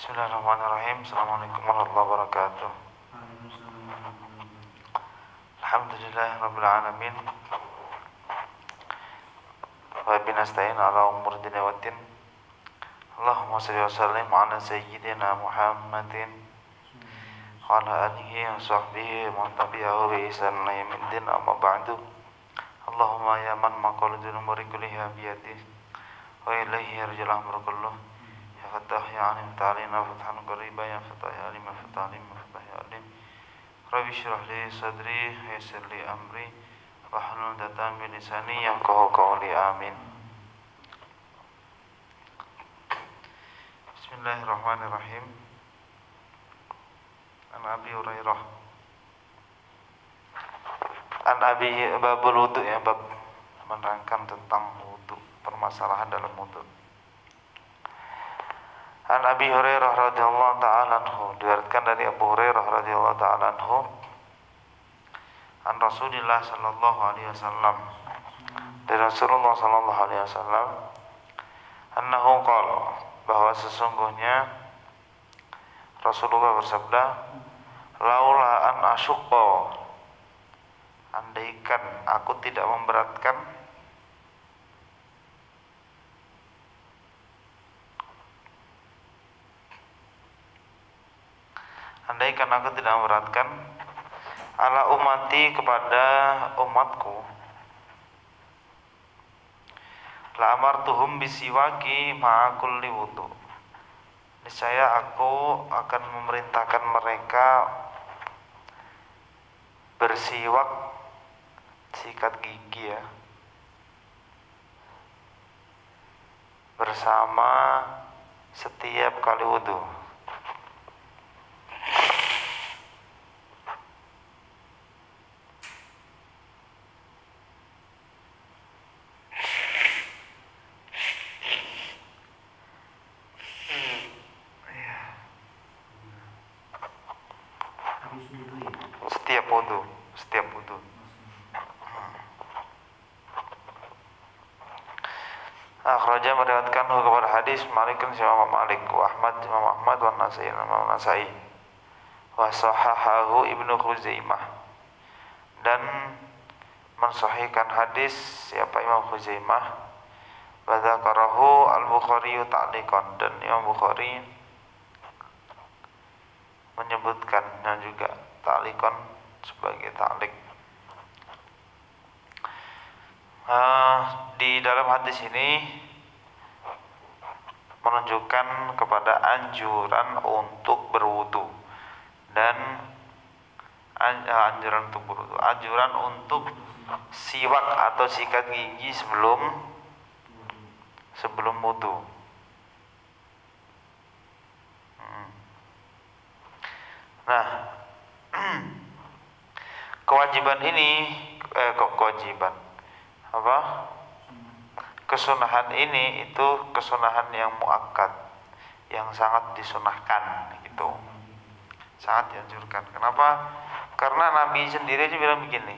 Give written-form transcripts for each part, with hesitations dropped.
Bismillahirrahmanirrahim. Assalamualaikum warahmatullahi wabarakatuh. Alhamdulillahirabbil alamin. Wa binasta'in ala umur dunya waddin. Allahumma shalli wa sallim ala sayyidina Muhammadin wa ala alihi wa sahbihi wa man tabi'ahu bi ihsan ila yaumiddin, amma ba'du. Allahumma ya man maqaludul umuri kulliha bi yadihi wa ilaihi yarjul amru kulluh. Ya Fattah ya Alim ta'alina fathan qariba, ya Fattah ya Alim fatah alim fatah ya Alim. Rabbi shrah li sadri wa yassir li amri wahlul 'uqdatam min lisani yafqahu qawli. Amin. Bismillahirrahmanirrahim. An Abi Hurairah. An Abi babul wudu, ya, bab menerangkan tentang wudu, permasalahan dalam wudu. An Abi Hurairah radhiyallahu ta'ala anhu, diriwayatkan dari Abu Hurairah radhiyallahu ta'ala anhu, an Rasulillah sallallahu alaihi wasallam, dari Rasulullah sallallahu alaihi wasallam, annahu qala, bahwa sesungguhnya Rasulullah bersabda, laula an asyqa, andaikan aku tidak memberatkan, andaikan aku tidak memberatkan ala umati, kepada umatku, la amartuhum bisiwaki ma'a kulli wudu, niscaya aku akan memerintahkan mereka bersiwak, sikat gigi, ya, bersama setiap kali wudu. Setiap wudu. Akhraja, meriwayatkan kepada hadis Malikun Imam Malik, wa Ahmad Imam Ahmad, wa Nasai Imam Nasai, wa sahahahu Ibnu Khuzaimah, dan mensahihkan hadis siapa Imam Khuzaimah, wa dzakarahu Al-Bukhari ta'liqan, dan Imam Bukhari menyebutkannya juga ta'liqan, sebagai ta'liq. Di dalam hadis ini menunjukkan kepada anjuran untuk berwudu, dan anjuran untuk berwudu, anjuran untuk siwak atau sikat gigi sebelum wudu. Nah, kewajiban ini kesunahan ini itu kesunahan yang muakkad, yang sangat disunahkan, gitu, sangat dianjurkan. Kenapa? Karena Nabi sendiri aja bilang begini,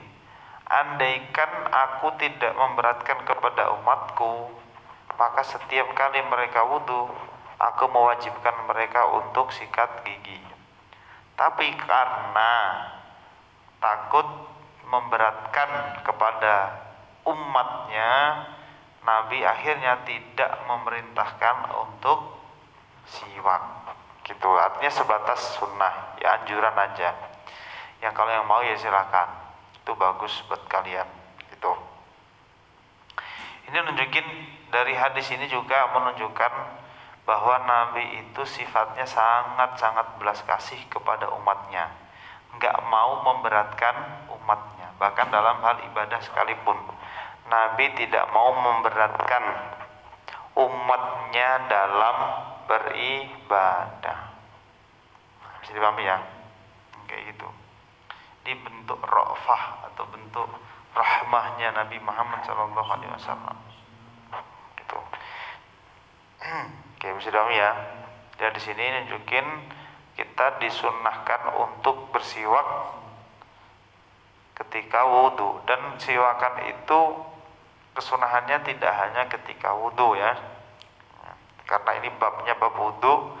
andaikan aku tidak memberatkan kepada umatku, maka setiap kali mereka wudu, aku mewajibkan mereka untuk sikat gigi. Tapi karena takut memberatkan kepada umatnya, Nabi akhirnya tidak memerintahkan untuk siwak, gitu. Artinya sebatas sunnah, ya, anjuran aja. Yang kalau yang mau ya silakan, itu bagus buat kalian, gitu. Ini nunjukin, dari hadis ini juga menunjukkan bahwa Nabi itu sifatnya sangat-sangat belas kasih kepada umatnya, nggak mau memberatkan umatnya. Bahkan dalam hal ibadah sekalipun, Nabi tidak mau memberatkan umatnya dalam beribadah. Bisa dipahami, ya? Kayak gitu. Ini bentuk ra'fah atau bentuk rahmahnya Nabi Muhammad SAW. Gitu. Oke, bisa dipahami, ya? Dan di sini nunjukin kita disunnahkan untuk bersiwak ketika wudu, dan siwakan itu kesunahannya tidak hanya ketika wudu, ya, karena ini babnya bab wudu,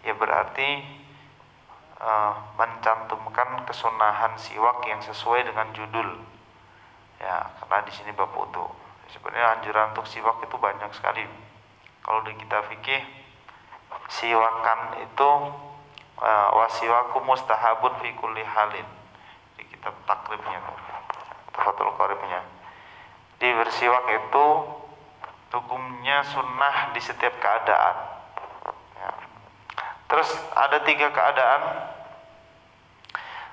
ya berarti mencantumkan kesunahan siwak yang sesuai dengan judul. Ya, karena di sini bab wudu. Sebenarnya anjuran untuk siwak itu banyak sekali. Kalau di kitab fikih, siwakan itu wasiwaku mustahabun fi kulli halin. Di kitab takribnya, Tafatul Qaribnya. Di bersiwak itu hukumnya sunnah di setiap keadaan. Ya. Terus ada 3 keadaan.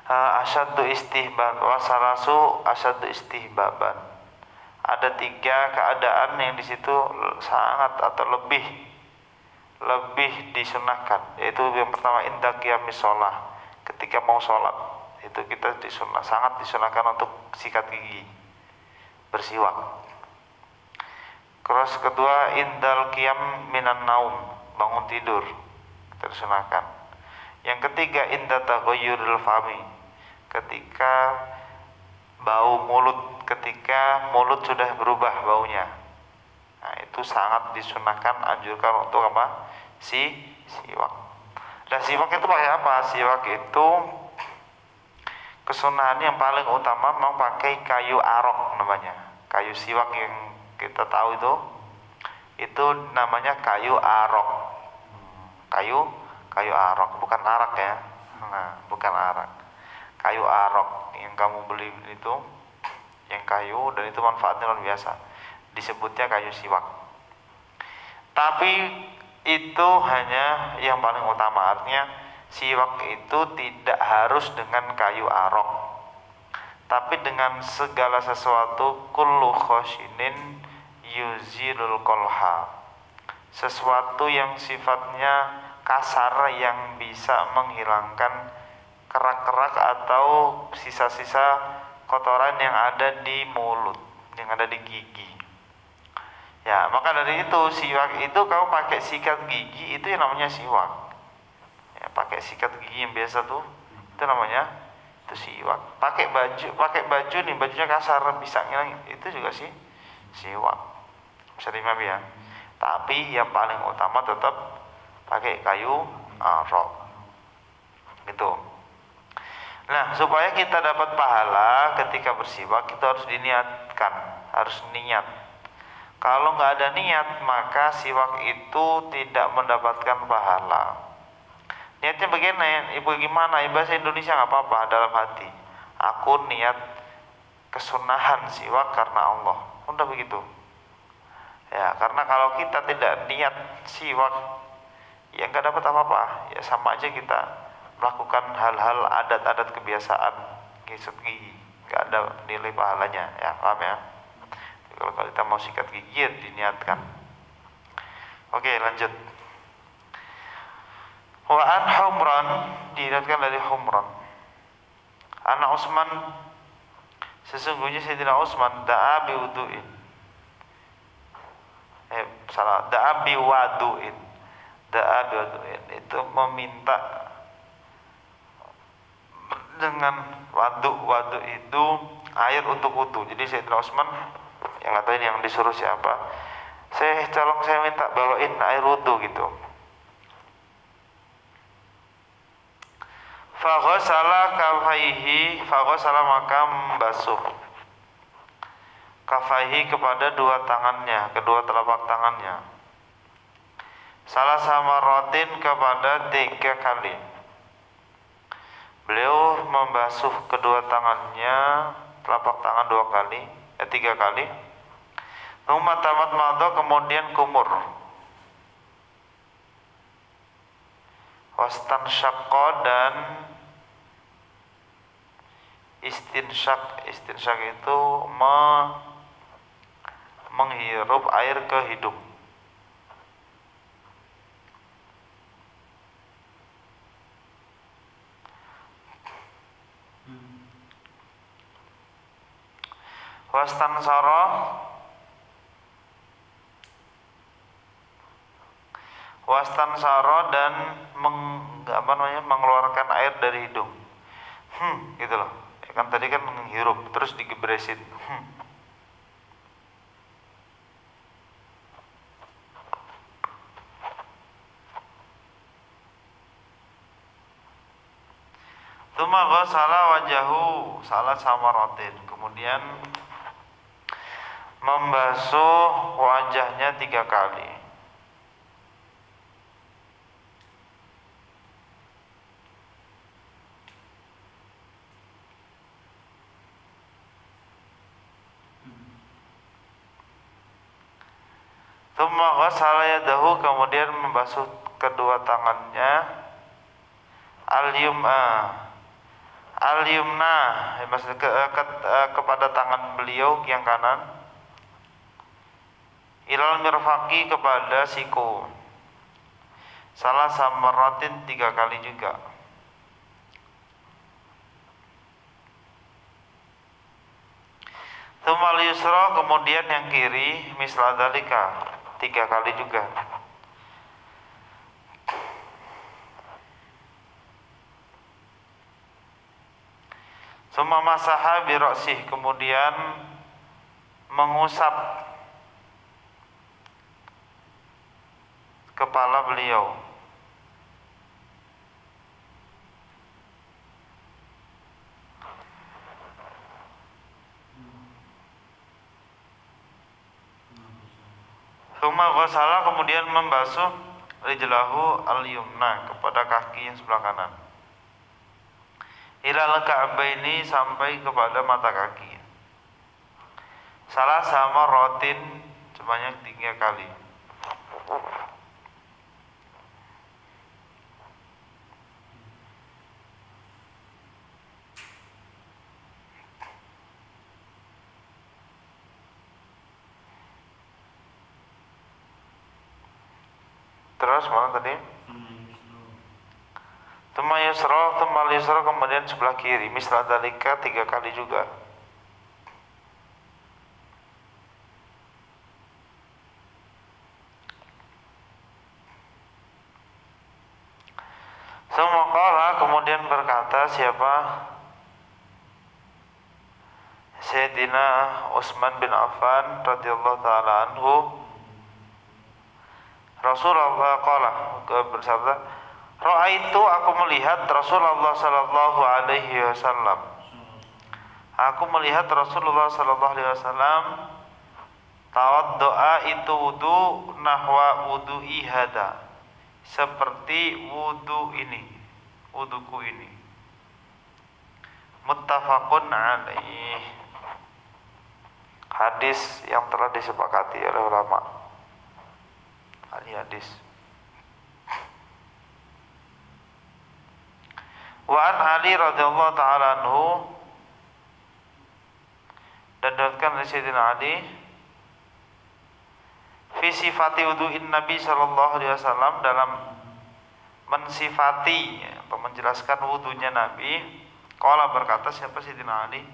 Asyaddu istihbab wasarasu asyaddu istihbaban. Ada 3 keadaan yang di situ sangat atau lebih disunahkan. Yaitu yang pertama inda qiyamis shalah, ketika mau sholat itu kita sangat disunahkan untuk sikat gigi, bersiwak. Terus kedua indal qiyam minan naum, bangun tidur, kita disunahkan. Yang ketiga inda taghayyuril fami, ketika bau mulut, ketika mulut sudah berubah baunya. Nah, itu sangat disunahkan, anjurkan untuk apa? Siwak. Nah, siwak itu pakai apa? Siwak itu kesunahan yang paling utama memang pakai kayu arok namanya. Kayu siwak yang kita tahu itu namanya kayu arok. Kayu arok, bukan arak ya. Nah, bukan arak. Kayu arok yang kamu beli itu, yang kayu, dan itu manfaatnya luar biasa. Disebutnya kayu siwak. Tapi itu hanya yang paling utama, artinya siwak itu tidak harus dengan kayu arok, tapi dengan segala sesuatu kullu khoshinin yuzilul kolha, sesuatu yang sifatnya kasar yang bisa menghilangkan kerak-kerak atau sisa-sisa kotoran yang ada di mulut, yang ada di gigi. Ya, maka dari itu siwak itu kamu pakai sikat gigi itu yang namanya siwak. Ya, pakai sikat gigi yang biasa tuh itu namanya itu siwak. Pakai baju nih, bajunya kasar bisa ngilang, itu juga sih siwak. Bisa dimahami ya. Tapi yang paling utama tetap pakai kayu arok. Gitu. Nah, supaya kita dapat pahala ketika bersiwak, kita harus diniatkan, harus niat. Kalau nggak ada niat, maka siwak itu tidak mendapatkan pahala. Niatnya bagaimana? Ibu gimana? Bahasa Indonesia nggak apa-apa, dalam hati. Aku niat kesunahan siwak karena Allah. Udah begitu. Ya, karena kalau kita tidak niat siwak, ya nggak dapat apa-apa. Ya sama aja kita melakukan hal-hal adat-adat kebiasaan gigit gigi, nggak ada nilai pahalanya. Ya, paham ya? Kalau kita mau sikat gigi ya diniatkan. Oke, lanjut. Wa an Humran, diriwayatkan dari Humran. Anak Utsman, sesungguhnya Sayyidina Utsman da'a bi wudu'in. Da'a bi wadu'in. Da'a bi wadu'in itu meminta dengan wadu itu air untuk wudu. Jadi Sayyidina Utsman yang nggak tahu ini yang disuruh siapa, saya minta bawain air wudu gitu. Faghasala kafaihi, faghasala maka membasuh kafaihi kepada 2 tangannya, kedua telapak tangannya. Salah sama rotin kepada 3 kali. Beliau membasuh kedua tangannya, telapak tangan 2 kali, 3 kali. Umat tamat mado, kemudian kumur. Wastan syakko dan istinsyak itu menghirup air ke hidung. Wastansaro dan mengeluarkan air dari hidung. Gitu loh. Ya kan tadi kan menghirup terus digebresin. Tsumma ghassala wajahu salat samaratin. Kemudian membasuh wajahnya 3 kali. Tsumma ghassala yadahu, kemudian membasuh kedua tangannya al-yumna, maksudnya kepada tangan beliau yang kanan, ilal mirfaqi, kepada siku, salah samaratin 3 kali juga. Tsumma al-yusra, kemudian yang kiri, misla dzalika 3 kali juga. Tsumma masaha bi ra'sih, kemudian mengusap kepala beliau. Tsumma ghassala, kemudian membasuh rijlahu al-yumna, kepada kaki yang sebelah kanan, ilal ka'baini, sampai kepada mata kaki, salah sama rotin, sebanyak 3 kali. Terus mana tadi? Tsumma yusra, kemudian sebelah kiri, misla dzalika 3 kali juga. Tsumma qala, kemudian berkata siapa? Sayyidina Utsman bin Affan radhiyallahu taala anhu, Rasulullah qala, bersabda, ra'aitu, aku melihat Rasulullah sallallahu alaihi wasallam. Aku melihat Rasulullah sallallahu alaihi wasallam tawaddoa, itu wudu, nahwa wudu'i hada, seperti wudu ini, wuduku ini. Muttafaqun alaih, hadis yang telah disepakati oleh ulama ahli hadis. Wa an Ali radhiyallahu taala anhu, dan diriwayatkan dari Sayyidina Ali, fi sifati wudu'in Nabi sallallahu alaihi wasallam, dalam mensifati atau menjelaskan wudunya Nabi. Qala, berkata siapa? Sayyidina Ali,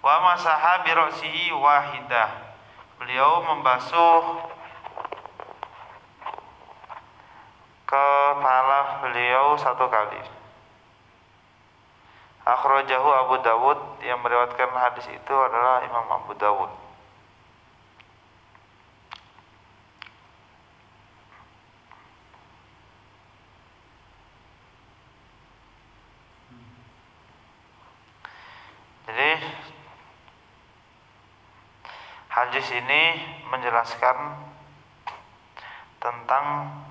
wa masaha bi ra'sihi wahidah, beliau membasuh kepala beliau 1 kali. Akhrajahu Abu Dawud, yang meriwayatkan hadis itu adalah Imam Abu Dawud. Jadi hadis ini menjelaskan tentang,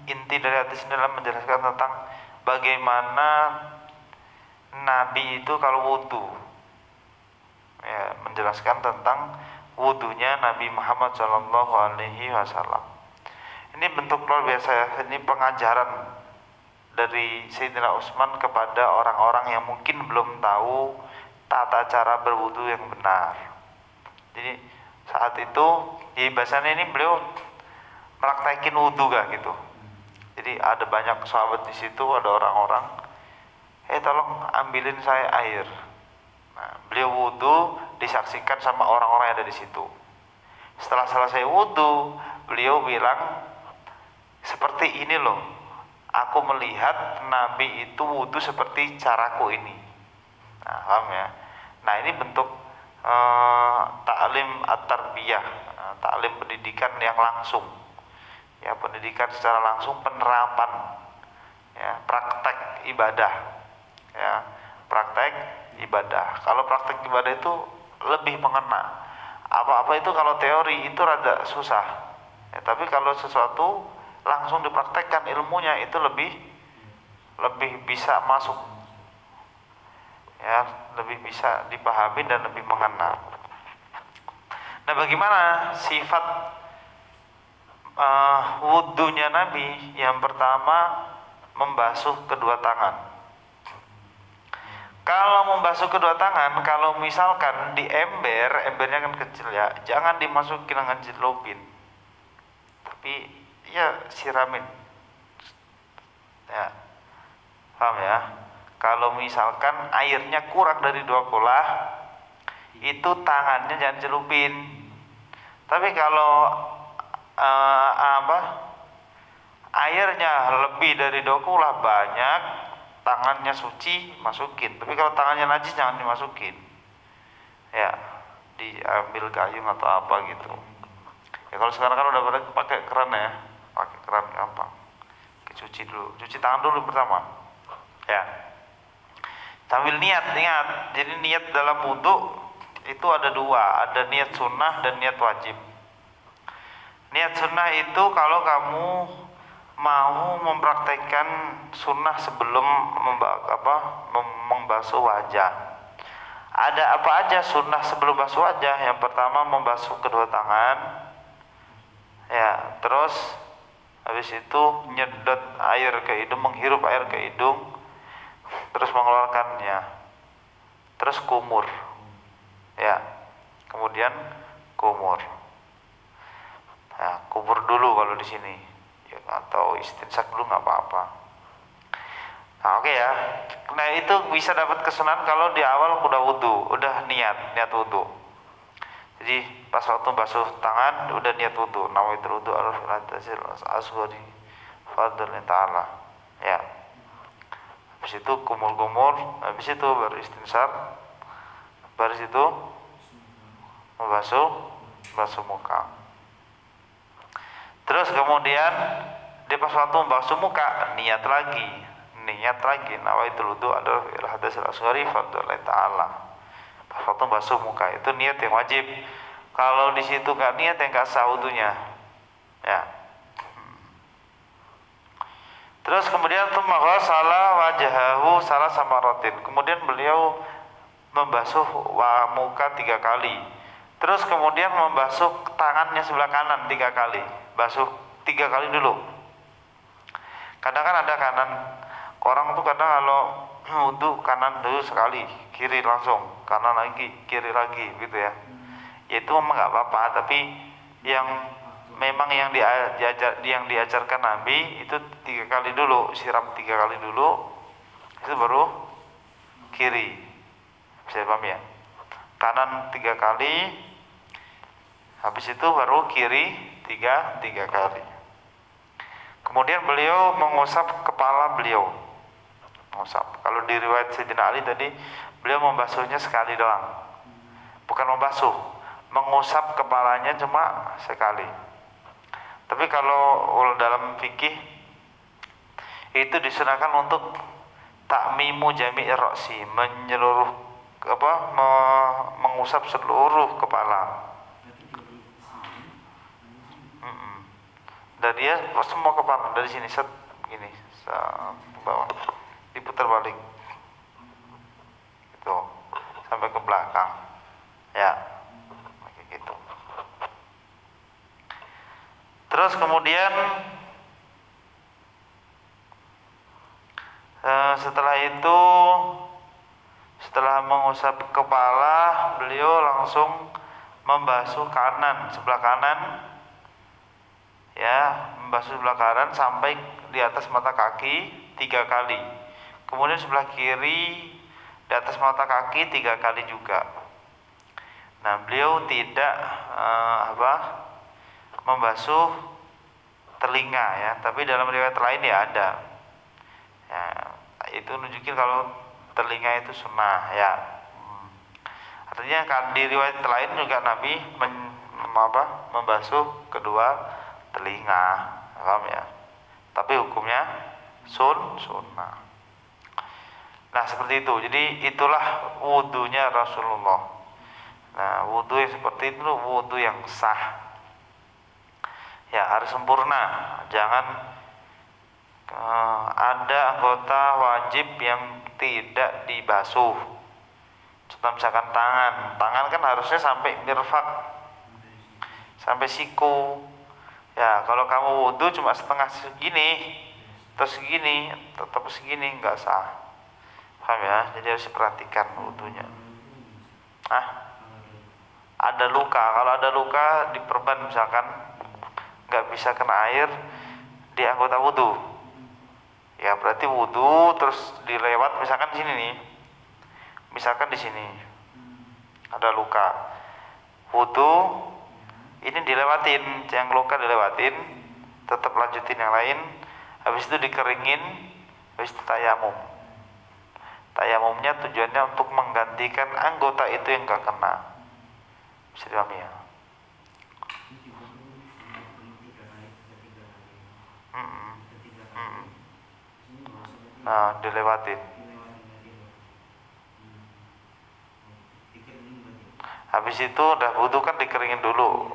inti dari hadis ini adalah menjelaskan tentang bagaimana Nabi itu kalau wudu, ya, menjelaskan tentang wudunya Nabi Muhammad Shallallahu Alaihi Wasallam. Ini bentuk luar biasa ya. Ini pengajaran dari Sayyidina Utsman kepada orang-orang yang mungkin belum tahu tata cara berwudu yang benar. Jadi saat itu di bahasannya ini beliau praktekin wudu gak gitu. Jadi ada banyak sahabat di situ, ada orang-orang, tolong ambilin saya air. Nah, beliau wudu disaksikan sama orang-orang yang ada di situ. Setelah selesai wudu, beliau bilang, seperti ini loh, aku melihat Nabi itu wudu seperti caraku ini. Nah, paham ya? Nah, ini bentuk ta'lim at-tarbiyah, ta'lim pendidikan yang langsung. Ya, pendidikan secara langsung, penerapan, ya, praktek ibadah, ya, praktek ibadah. Kalau praktek ibadah itu lebih mengena. Apa-apa itu kalau teori itu rada susah. Ya, tapi kalau sesuatu langsung dipraktekkan ilmunya itu lebih bisa masuk. Ya, lebih bisa dipahami dan lebih mengena. Nah, bagaimana sifat wudhunya Nabi? Yang pertama, membasuh kedua tangan. Kalau membasuh kedua tangan, kalau misalkan di embernya kan kecil ya, jangan dimasukin dengan celupin, tapi ya siramin. Ya, paham ya? Kalau misalkan airnya kurang dari 2 kolah, itu tangannya jangan celupin. Tapi kalau airnya lebih dari 2 kolah banyak, tangannya suci, masukin. Tapi kalau tangannya najis jangan dimasukin. Ya, diambil gayung atau apa gitu. Ya kalau sekarang kan udah pada pakai keran ya, pakai keran gampang. Cuci dulu, cuci tangan dulu pertama. Ya. Sambil ingat. Jadi niat dalam wudhu itu ada 2, ada niat sunnah dan niat wajib. Niat sunnah itu kalau kamu mau mempraktekkan sunnah sebelum membasuh wajah. Ada apa aja sunnah sebelum basuh wajah? Yang pertama membasuh kedua tangan, ya. Terus habis itu nyedot air ke hidung, menghirup air ke hidung, terus mengeluarkannya. Terus kumur, ya. Kemudian kumur. Nah, kumur dulu kalau di sini. Atau istinsak dulu nggak apa-apa. Nah, oke ya. Nah, itu bisa dapat kesunahan kalau di awal udah wudhu, udah niat wudhu. Jadi pas waktu basuh tangan udah niat wudhu. Nawaitul wudhu al-filatazil asghari fadlin ta'ala. Ya. Habis itu kumur-kumur, habis itu baru istinsar. Habis itu membasuh muka. Terus kemudian di pas waktu membasuh muka niat lagi nawaitul wudu adalah hadasil asghari fardhullahi ta'ala. Pas waktu membasuh muka itu niat yang wajib. Kalau di situ enggak niat yang enggak sah wudunya. Ya. Terus kemudian salah wajahahu salah samaratin. Kemudian beliau membasuh muka 3 kali. Terus kemudian membasuh tangannya sebelah kanan 3 kali. Basuh 3 kali dulu. Kadang kan ada kanan, orang tuh kadang kalau wudhu kanan dulu sekali, kiri langsung, kanan lagi, kiri lagi gitu ya. Ya itu memang nggak apa-apa, tapi yang memang yang diajarkan Nabi itu 3 kali dulu, siram 3 kali dulu, itu baru kiri. Bisa paham ya? Kanan 3 kali, habis itu baru kiri 3 kali. Kemudian beliau mengusap kepala beliau. Kalau di riwayat Sayyidina Ali tadi beliau membasuhnya sekali doang. Bukan membasuh, mengusap kepalanya cuma sekali. Tapi kalau dalam fikih itu disunahkan untuk takmimu jami' ra'si, menyeluruh mengusap seluruh kepala. Dan dia semua kepala dari sini set begini ke bawah, diputar balik gitu sampai ke belakang ya, kayak gitu. Terus kemudian setelah mengusap kepala, beliau langsung membasuh kanan, sebelah kanan. Ya, membasuh sebelah kanan sampai di atas mata kaki 3 kali. Kemudian sebelah kiri di atas mata kaki 3 kali juga. Nah, beliau tidak membasuh telinga ya, tapi dalam riwayat lain ya ada. Ya, itu nunjukin kalau telinga itu sunnah ya. Artinya kan di riwayat lain juga Nabi membasuh kedua telinga, paham ya? Tapi hukumnya sunnah. Nah seperti itu. Jadi itulah wudunya Rasulullah. Nah wudu yang seperti itu wudu yang sah. Ya harus sempurna. Jangan ada anggota wajib yang tidak dibasuh. Contoh misalkan tangan kan harusnya sampai mirfak, sampai siku. Ya kalau kamu wudu cuma setengah segini, terus segini, tetap segini nggak sah. Paham ya? Jadi harus diperhatikan wudunya. Ada luka, kalau ada luka diperban misalkan nggak bisa kena air di anggota wudu, ya berarti wudu terus dilewat misalkan di sini nih, misalkan di sini ada luka, wudu ini dilewatin, yang luka dilewatin, tetap lanjutin yang lain, habis itu dikeringin, habis itu tayamum. Tayamumnya tujuannya untuk menggantikan anggota itu yang gak kena. Bisa dipahami ya? Nah, dilewatin. Habis itu udah wudu kan dikeringin dulu.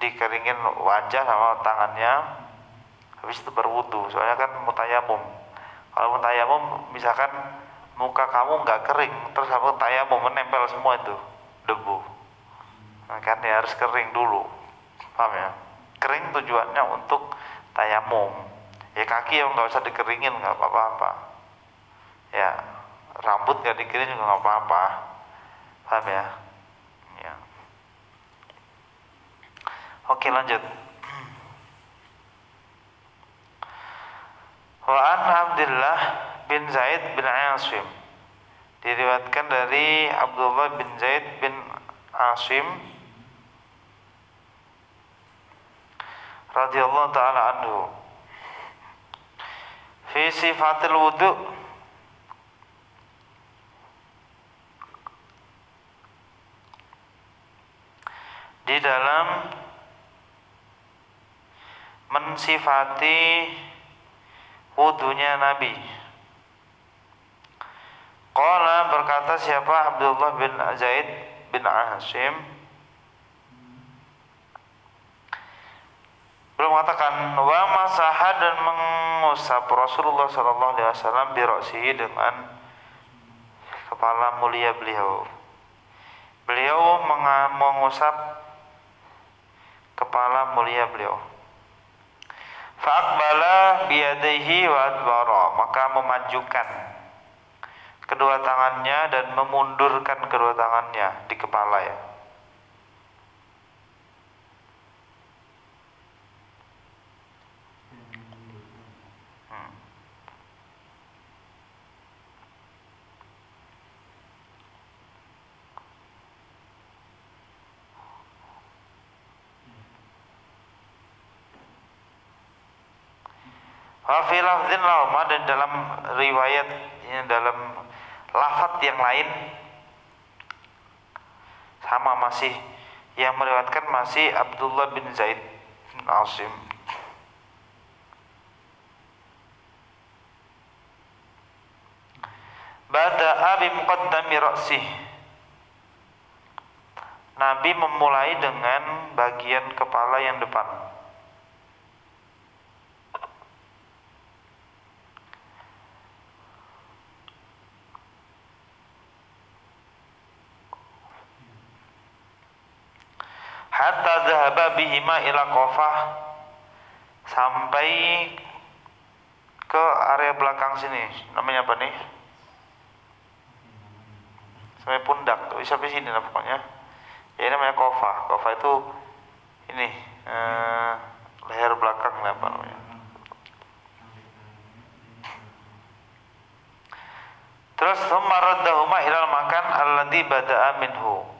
Dikeringin wajah sama tangannya. Habis itu berwudu. Soalnya kan mutayamum. Kalau mutayamum misalkan muka kamu nggak kering, terus kamu tayamum menempel semua itu debu. Nah, kan ya harus kering dulu. Paham ya? Kering tujuannya untuk tayamum. Ya kaki yang nggak usah dikeringin nggak apa-apa. Ya rambut nggak dikeringin juga nggak apa-apa. Paham ya? Ya. Oke lanjut. Wa an Abdullah bin Zaid bin Asim, diriwayatkan dari Abdullah bin Zaid bin Asim radhiyallahu taala anhu fi sifatil wudu, di dalam mensifati wudunya Nabi. Qala, berkata siapa? Abdullah bin Zaid bin Asim, beliau mengatakan wa masaha, dan mengusap Rasulullah sallallahu alaihi wasallam bi ra'sihi, dengan kepala mulia beliau. Beliau mengusap kepala mulia beliau. Fa'aqbala biyadaihi wa adbara, maka memajukan kedua tangannya dan memundurkan kedua tangannya di kepala ya. Wa fi lafdzin lahuma, dan dalam riwayat dalam lafaz yang lain sama, masih yang meriwayatkan masih Abdullah bin Zaid bin Asim. Bada'a bi muqaddami ra'sih, Nabi memulai dengan bagian kepala yang depan. Hatta dhahaba bihima ila qafah, sampai ke area belakang sini, namanya apa nih? Sampai pundak, sampai sini lah pokoknya. Ya ini namanya qafah. Qafah itu ini leher belakang lah apa namanya. Terus thumma raddahuma ilal makan alladzi bada'a minhu.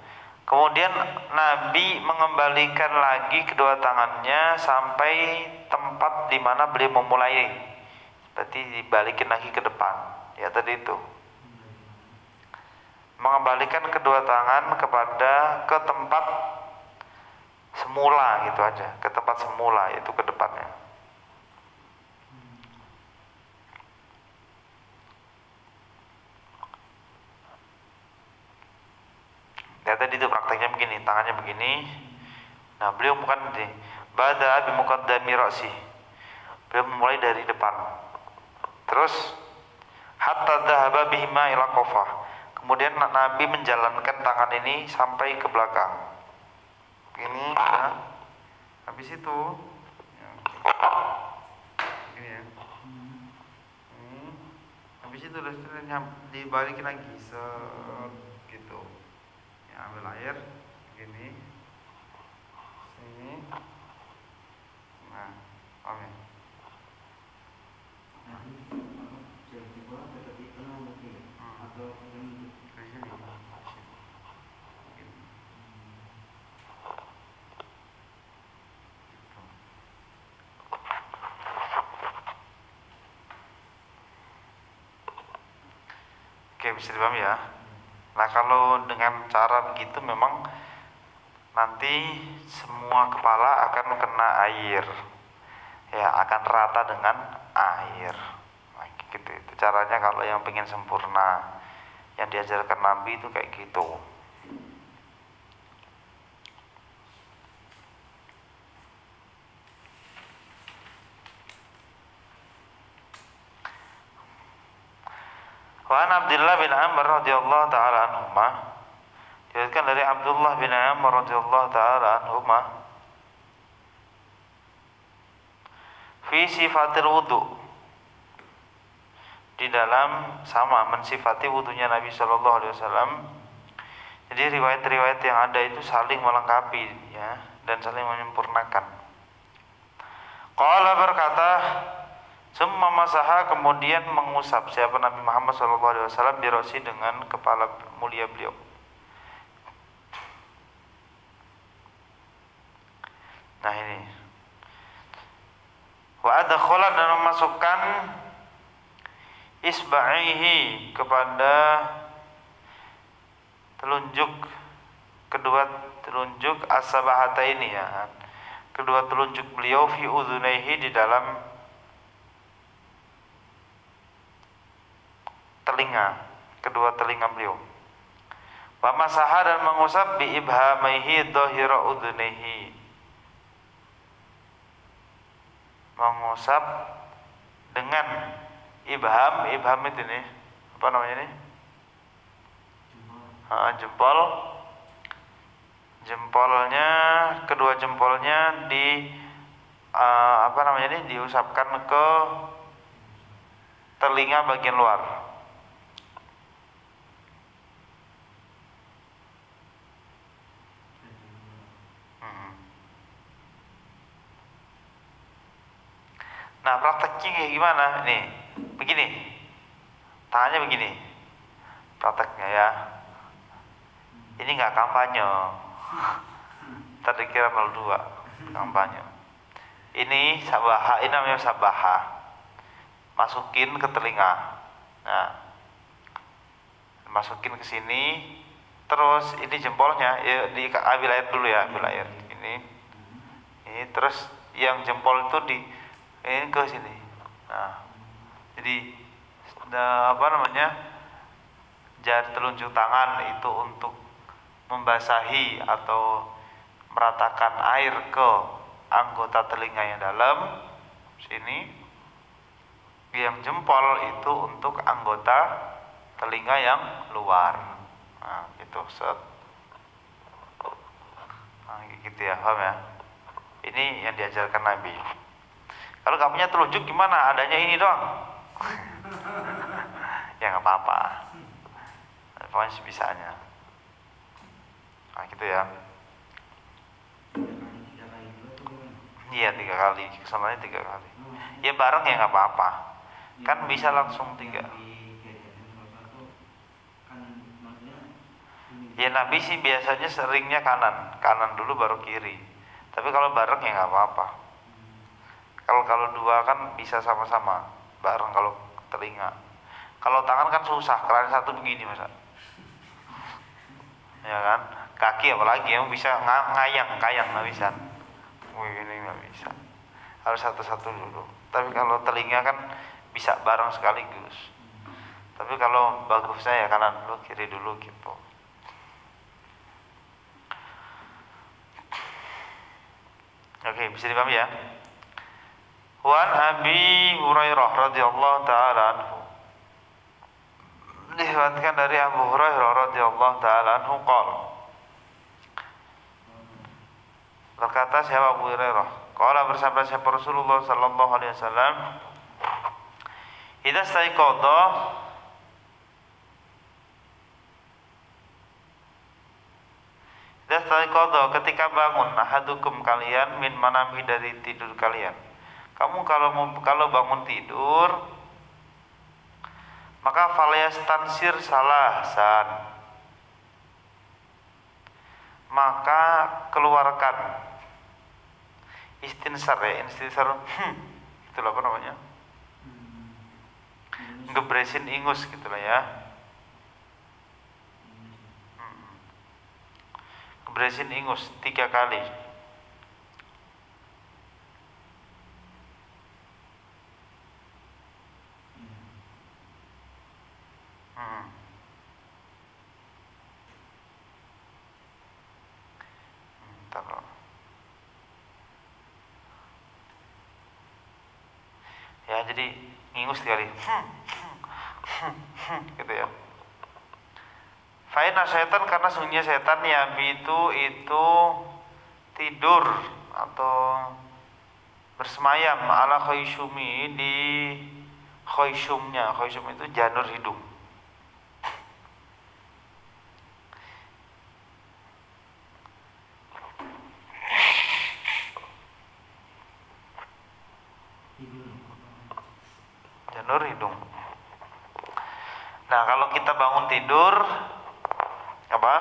Kemudian Nabi mengembalikan lagi kedua tangannya sampai tempat di mana beliau memulai. Berarti dibalikin lagi ke depan. Ya tadi itu. Mengembalikan kedua tangan ke tempat semula gitu aja, ke tempat semula, yaitu ke depannya. itu prakteknya begini, tangannya begini. Nah, beliau bukan ini. Bada bi muqaddami ra'si. Beliau memulai dari depan. Terus hatta dhahaba bihima ila qafah. Kemudian Nabi menjalankan tangan ini sampai ke belakang. Ini ya. Habis itu ya, ini ya. Habis itu dibalikin lagi gitu. Ya, ambil air begini. Sini. Nah, paham ya? Oke, bisa dipahami ya. Nah, kalau dengan cara begitu memang nanti semua kepala akan kena air. Ya, akan rata dengan air. Nah, gitu. Itu caranya kalau yang pengen sempurna. Yang diajarkan Nabi itu kayak gitu. Wa an Abdullah bin Amr radhiyallahu taala anhuma, diriwayatkan dari Abdullah bin Amr radhiyallahu taala anhuma, fi sifatil wudu, di dalam sama mensifati wudunya Nabi sallallahu alaihi wasallam. Jadi riwayat-riwayat yang ada itu saling melengkapi ya dan saling menyempurnakan. Qala berkata, summa masaha, kemudian mengusap siapa Nabi Muhammad SAW birosi dengan kepala mulia beliau. Nah ini. Wa adkhala, dan memasukkan isba'ihi, kepada telunjuk, kedua telunjuk as-sabahata ini ya. Kedua telunjuk beliau fi udhunaihi, di dalam telinga, kedua telinga beliau. Wa masaha, dan mengusap bi ibhamaihi dhahira udhunaihi, mengusap dengan ibham itu nih apa namanya ini? Jempolnya, kedua jempolnya di apa namanya ini, diusapkan ke telinga bagian luar. Nah, prakteknya kayak gimana? Nih, begini. Tangannya begini. Prakteknya ya. Ini nggak kampanye. Tadi kira 02 kampanye. Ini sabaha, ini namanya sabaha. Masukin ke telinga. Nah, masukin ke sini. Terus ini jempolnya, ya, diambil air dulu ya, ambil air. Ini terus yang jempol itu ini ke sini. Nah, jadi apa namanya, jari telunjuk tangan itu untuk membasahi atau meratakan air ke anggota telinga yang dalam sini. Yang jempol itu untuk anggota telinga yang luar. Nah, gitu set. Nah, gitu ya, paham ya? Ini yang diajarkan Nabi. Kalau gak punya telunjuk gimana? Adanya ini doang. Ya gak apa-apa. Pokoknya sebisanya. Nah gitu ya. Iya 3 kali. Kesananya 3 kali. Ya bareng ya gak apa-apa. Kan bisa langsung 3. Ya Nabi sih biasanya seringnya kanan dulu baru kiri. Tapi kalau bareng ya gak apa-apa. Kalau dua kan bisa sama-sama bareng kalau telinga. Kalau tangan kan susah, keran satu begini masa. Ya kan? Kaki apalagi yang bisa kayang nggak bisa. Ini nggak bisa. Harus satu-satu dulu. Tapi kalau telinga kan bisa bareng sekaligus. Tapi kalau bagusnya ya kanan dulu, kiri dulu gitu. Oke, bisa dipahami ya. Wan Abi Hurairah radhiyallahu taala anhu. Diriwayatkan dari Abu Hurairah radhiyallahu taala anhu qala. Berkata siapa Abu Hurairah? Qala bersabda siapa Rasulullah sallallahu alaihi wasallam, "Idza staiqadha ketika bangun ahadukum kalian min manami dari tidur kalian." Kamu kalau bangun tidur maka falyastansir salasan, maka keluarkan istinsar ya, istinsar itulah apa namanya, ngebresin ingus gitulah ya, ngebresin ingus 3 kali. Ya, jadi ngingus sekali gitu ya. Faina setan, karena sungguhnya setan ya itu tidur atau bersemayam ala khayshumi, di khayshumnya. Khayshum itu janur hidung. Janur hidung. Nah, kalau kita bangun tidur apa?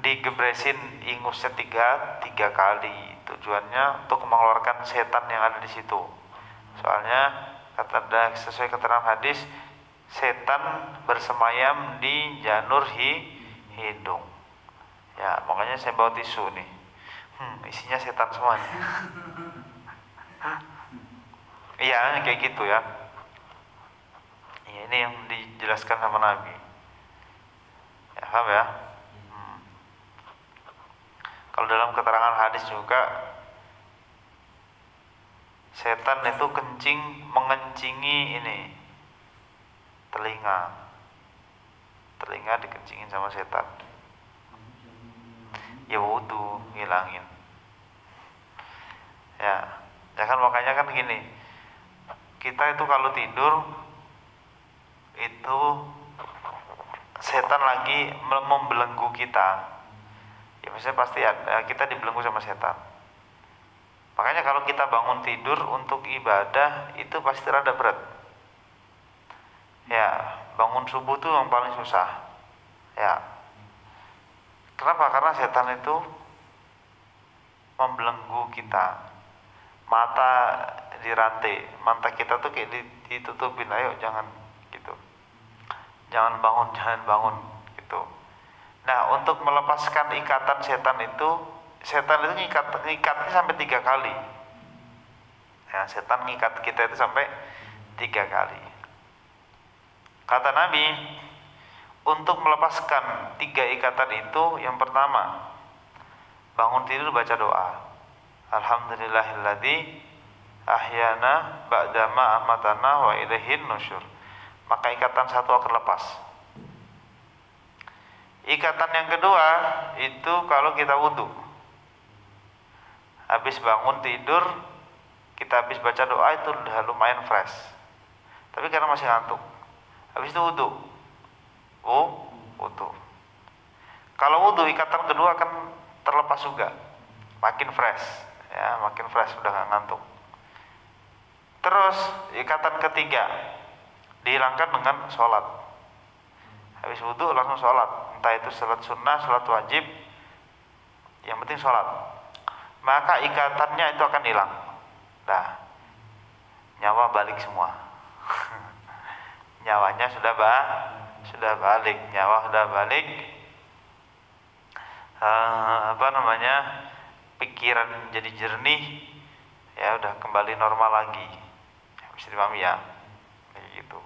Digebresin ingusnya tiga kali. Tujuannya untuk mengeluarkan setan yang ada di situ. Soalnya sesuai keterangan hadis, setan bersemayam di janur hidung. Ya, makanya saya bawa tisu nih. Isinya setan semuanya. Iya, kayak gitu ya. Ya, ini yang dijelaskan sama Nabi. Ya, paham ya? Kalau dalam keterangan hadis juga, setan itu mengencingi ini telinga dikencingin sama setan. Ya wudu ngilangin. Ya kan, makanya kan gini, kita itu kalau tidur itu setan lagi membelenggu kita. Ya maksudnya pasti kita dibelenggu sama setan. Makanya kalau kita bangun tidur untuk ibadah itu pasti rada berat. Ya, bangun subuh tuh yang paling susah. Ya. Kenapa? Karena setan itu membelenggu kita. Mata dirantai, mata kita tuh kayak ditutupin, ayo jangan gitu. Jangan bangun gitu. Nah, untuk melepaskan ikatan setan itu ngikatnya sampai 3 kali. Ya, setan ngikat kita itu sampai 3 kali. Kata Nabi, untuk melepaskan 3 ikatan itu, yang pertama, bangun tidur baca doa. Alhamdulillahilladzi ahyana ba'dama amatana wa ilaihin nusyur. Maka ikatan satu akan lepas. Ikatan yang kedua itu kalau kita wudu. Habis bangun tidur, kita habis baca doa itu udah lumayan fresh. Tapi karena masih ngantuk, habis itu wudu. Wudu. Kalau wudu, ikatan kedua akan terlepas juga, makin fresh, ya makin fresh, udah gak ngantuk. Terus ikatan ketiga dihilangkan dengan sholat. Habis wudu langsung sholat, entah itu sholat sunnah, sholat wajib, yang penting sholat. Maka ikatannya itu akan hilang. Nah, nyawa balik semua. Nyawanya sudah balik, nyawa sudah balik. Pikiran jadi jernih, ya udah kembali normal lagi. Bisa dipahami ya, kayak gitu.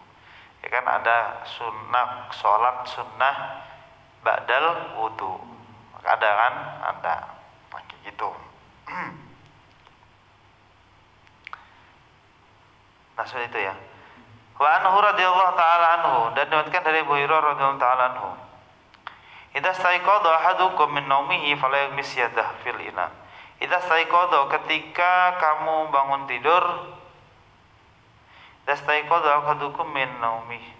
Ya kan ada sunnah sholat sunnah ba'dal wudu, maka ada kan, ada kayak gitu. maksud itu ya. Wa anhu radhiyallahu taala anhu, dan diriwayatkan dari Abu Hurairah radhiyallahu taala anhu. Idza staiqadha ahadukum min naumihi fala yaghmis yadah fil ina. Idza staiqadha, ketika kamu bangun tidur, idza staiqadha ahadukum min naumihi,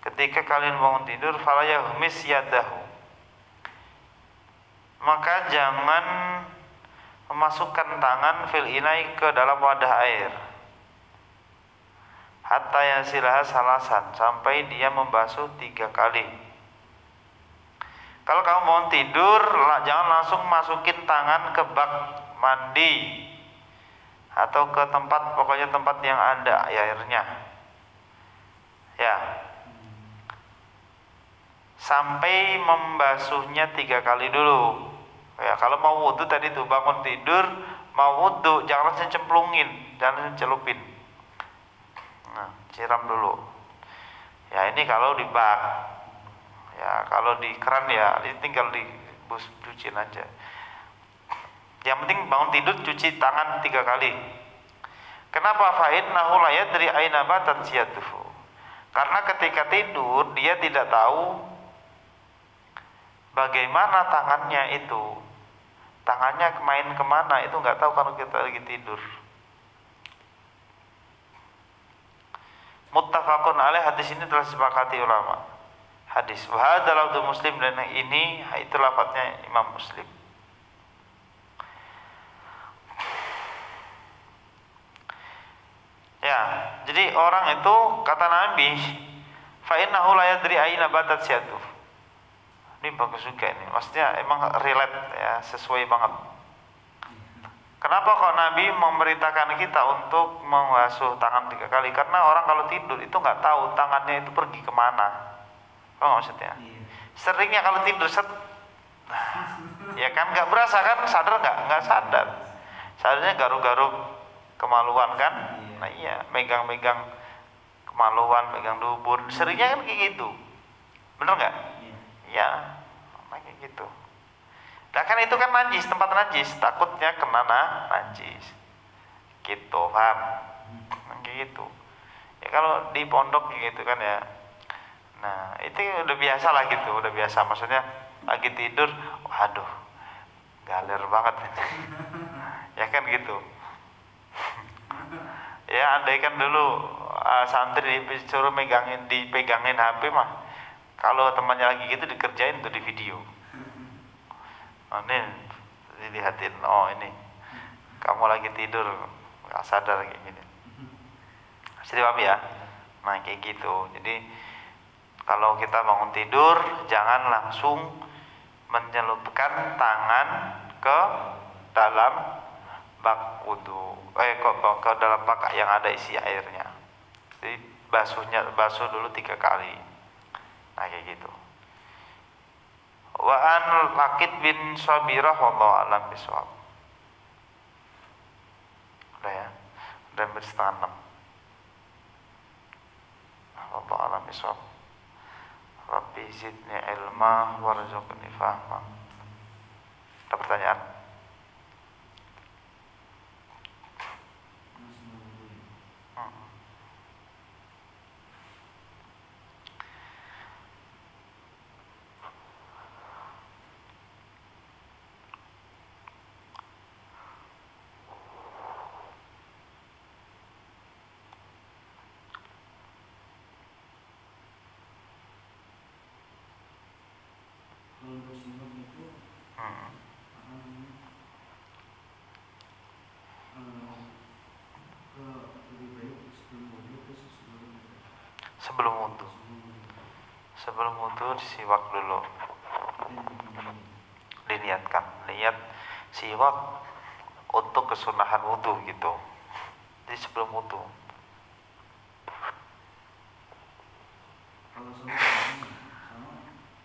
ketika kalian bangun tidur, fala yaghmis yadahu, maka jangan memasukkan tangan fil inai ke dalam wadah air, hatta yasilaha salasan, sampai dia membasuh 3 kali. Kalau kamu mau tidur, jangan langsung masukin tangan ke bak mandi atau ke tempat, pokoknya tempat yang ada airnya ya, sampai membasuhnya 3 kali dulu ya. Kalau mau wudhu tadi tuh, bangun tidur mau wudhu, jangan langsung cemplungin, jangan langsung celupin. Nah, siram dulu ya. Ini kalau di bak ya. Kalau di keran ya tinggal cuciin aja. Yang penting bangun tidur cuci tangan 3 kali. Kenapa? Fa innahu la yadri aina batat siyatuhu, karena ketika tidur dia tidak tahu bagaimana tangannya itu, tangannya main kemana itu nggak tahu kalau kita lagi tidur. Muttafaqun alaih, hadis ini telah disepakati ulama. Hadis wa hadza lafdhu Muslim, dan ini itu lafadznya Imam Muslim. Ya, jadi orang itu kata Nabi, fa innahu la yadri aina batat siyatuh. Ini bagus juga ini, maksudnya emang relate ya, sesuai banget. Kenapa kok Nabi memerintahkan kita untuk membasuh tangan 3 kali? Karena orang kalau tidur itu nggak tahu tangannya itu pergi kemana. Oh maksudnya, seringnya kalau tidur set, ya kan nggak berasa kan, sadar nggak sadar, sadarnya garuk-garuk kemaluan kan. Nah iya, megang-megang kemaluan, megang dubur, seringnya kan kayak gitu, bener nggak? Iya, kayak gitu. Nah kan itu kan najis, tempat najis, takutnya kena najis, gitu, paham? Kayak gitu. Ya kalau di pondok gitu kan ya. Nah itu udah biasa lah gitu, udah biasa. Maksudnya lagi tidur, waduh, galer banget, ya kan gitu. Ya andaikan dulu santri disuruh dipegangin HP mah, kalau temannya lagi gitu dikerjain tuh di video. Oh, ini dilihatin, oh ini kamu lagi tidur nggak sadar kayak gini. Jadi paham ya? Nah kayak gitu. Jadi kalau kita bangun tidur jangan langsung menyelupkan tangan ke dalam bak wudhu, ke dalam bak yang ada isi airnya. Jadi basuh dulu 3 kali. Nah kayak gitu. Wa an Laqit bin Sabirah wallahu a'lam bishawab. Udah ya, udah 5:30. Wallahu a'lam bishawab. Rabbi zidni ilma warzuqni fahma. Ada pertanyaan? Sebelum wudhu siwak dulu, diniatkan niat siwak untuk kesunahan wudhu gitu. Jadi sebelum wudhu.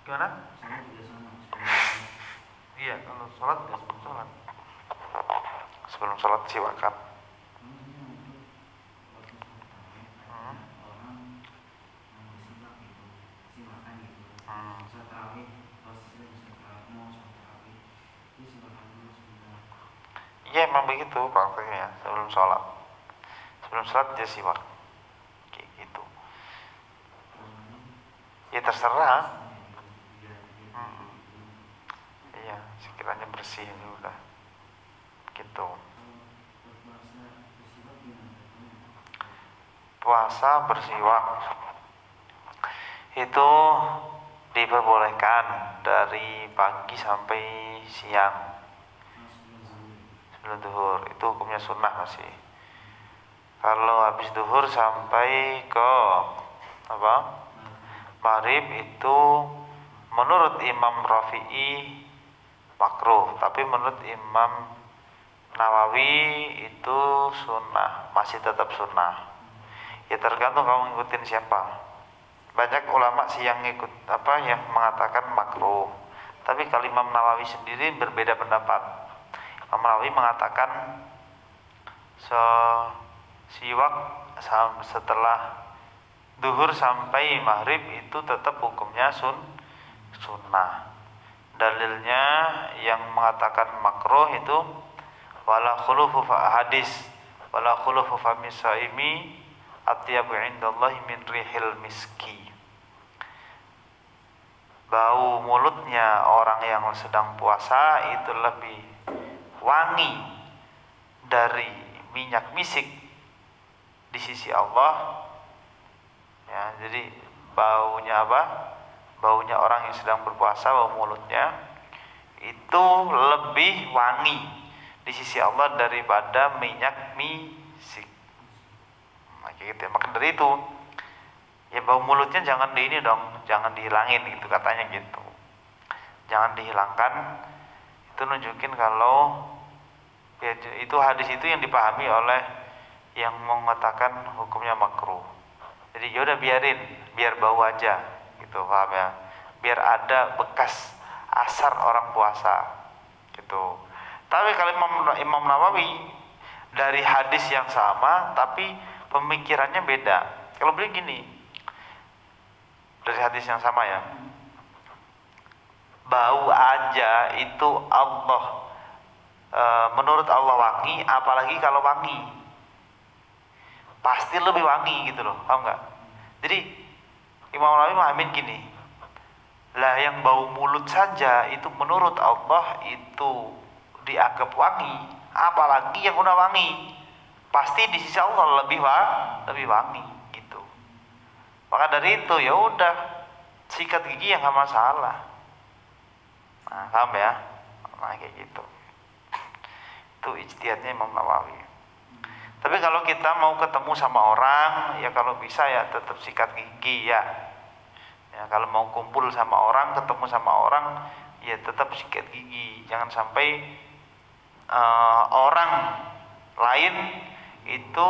Gimana? Iya, kalau sholat ya sebelum sholat. Sebelum sholat siwakan. Iya emang begitu prakteknya, sebelum sholat dia siwak. Ya terserah. Iya, sekiranya bersih ini udah gitu. Puasa bersiwak itu diperbolehkan dari pagi sampai siang sebelum duhur. Itu hukumnya sunnah masih. Kalau habis duhur sampai ke apa? Maghrib itu menurut Imam Rafi'i makruh, tapi menurut Imam Nawawi itu sunnah, masih tetap sunnah. Ya tergantung kamu ngikutin siapa. Banyak ulama sih yang yang mengatakan makruh. Tapi kalau Imam Nawawi sendiri berbeda pendapat. Imam Nawawi mengatakan siwak setelah duhur sampai maghrib itu tetap hukumnya sunnah. Dalilnya yang mengatakan makruh itu wala khulufu hadis wala khulufu fami saimi atyabu indallahi min rihil miski. Bau mulutnya orang yang sedang puasa itu lebih wangi dari minyak misik di sisi Allah. Ya, jadi baunya apa? Baunya orang yang sedang berpuasa, bau mulutnya itu lebih wangi di sisi Allah daripada minyak misik. Nah, gitu ya. Maka dari itu, ya bau mulutnya jangan ini dong, jangan dihilangin gitu katanya gitu. Jangan dihilangkan. Itu nunjukin kalau ya itu hadis itu yang dipahami oleh yang mengatakan hukumnya makruh. Jadi yaudah biar bau aja gitu, paham ya? Biar ada bekas asar orang puasa gitu. Tapi kalau Imam Nawawi dari hadis yang sama tapi pemikirannya beda. Kalau beliau gini, dari hadis yang sama ya, bau aja itu Allah menurut Allah wangi, apalagi kalau wangi pasti lebih wangi gitu loh, paham nggak? Jadi Imam Nawawi memahamin gini, lah yang bau mulut saja itu menurut Allah itu dianggap wangi, apalagi yang udah wangi pasti di sisi Allah lebih wangi gitu. Maka dari itu ya udah sikat gigi yang nggak masalah. Nah, paham ya? Nah kayak gitu. Itu ijtihadnya Imam Nawawi. Tapi kalau kita mau ketemu sama orang, ya kalau bisa ya tetap sikat gigi ya. Ya kalau mau kumpul sama orang, ketemu sama orang, ya tetap sikat gigi. Jangan sampai orang lain itu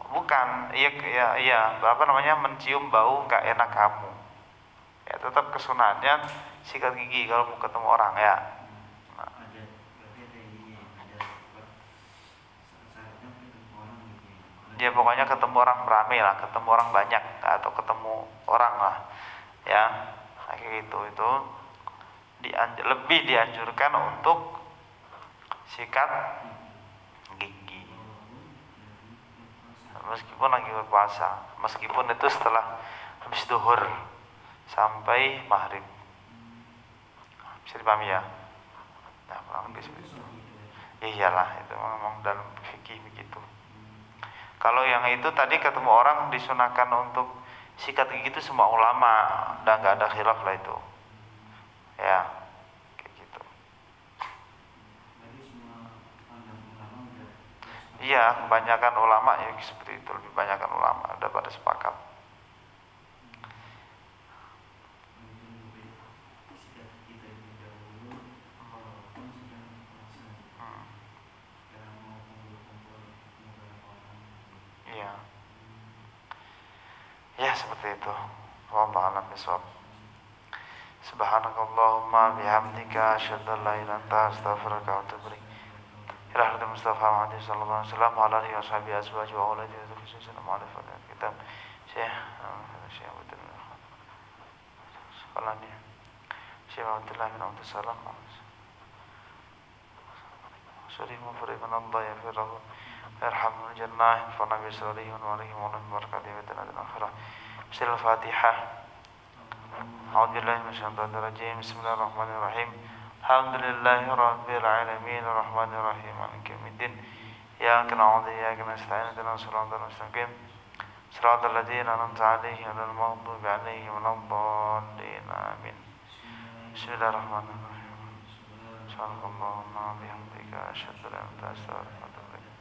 bukan mencium bau nggak enak kamu. Ya tetap kesunahannya sikat gigi kalau mau ketemu orang ya. Ya pokoknya ketemu orang ramai lah, ketemu orang banyak atau ketemu orang lah ya, kayak gitu. Itu lebih dianjurkan untuk sikat gigi meskipun lagi berpuasa, meskipun itu setelah habis duhur sampai maghrib. Bisa dipahami ya? Nah, kurang lebih seperti itu. Ya iyalah, itu memang dalam fikih begitu. Kalau yang itu tadi ketemu orang disunahkan untuk sikat gigi itu semua ulama, dan nggak ada khilaf lah itu. Ya, kayak gitu. Iya, kebanyakan ulama ya seperti itu, lebih banyakan ulama udah pada sepakat. Iya. Ya seperti itu. Wallahu a'lam bishawab. Subhanakallahumma bihamdika asyhadu an la ilaha illa anta astaghfiruka wa atubu ilaik. Ila hadratil Mustafa Muhammad sallallahu alaihi wasallam wa ala alihi washabihi azwaji wa auladihi wa dzurriyyatihi ma'rifatan kitab Syekh betul. Sekolahnya Syekh Abdullah bin Abdul Salam. Suri mufriman Allah ya firrahu yarhamul jannah fa nabi sallallahu alaihi wa alihi wa barakatuh wa ta'ala akhirah. Bismillahirrahmanirrahim. A'udzubillahi minasyaitonir rajim. Bismillahirrahmanirrahim. Alhamdulillahirabbil alamin arrahmanir rahim maliki yaumiddin. Iyyaka na'budu wa iyyaka nasta'in ihdinas siratal mustaqim. Siratal ladzina an'amta 'alaihim ghairil maghdubi 'alaihim waladdallin. Amin. Bismillahirrahmanirrahim. Subhanallahumma wa bihamdika asyhadu an la ilaha illa anta astaghfiruka wa atubu ilaik.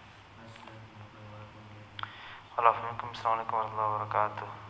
Assalamualaikum warahmatullahi wabarakatuh.